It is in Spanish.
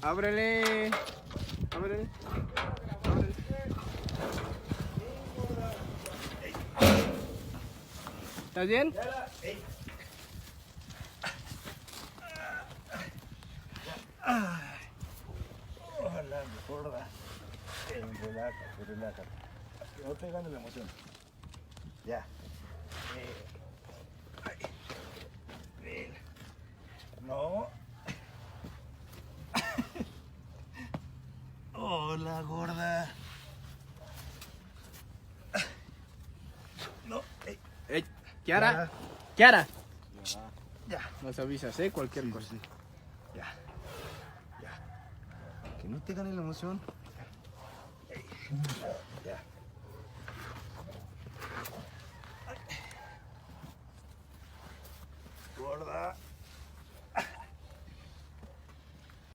Ábrele. Ábrele. Ábrele. ¿Estás bien? Hola, gorda. Relájate, relájate. No te gane la emoción. Ya. Ay. Ven. No. Hola, gorda. No. Ey, Kiara. Kiara. Ya. Nos avisas, cualquier cosa. Sí. Ya. Ya. Que no te gane la emoción. Ya.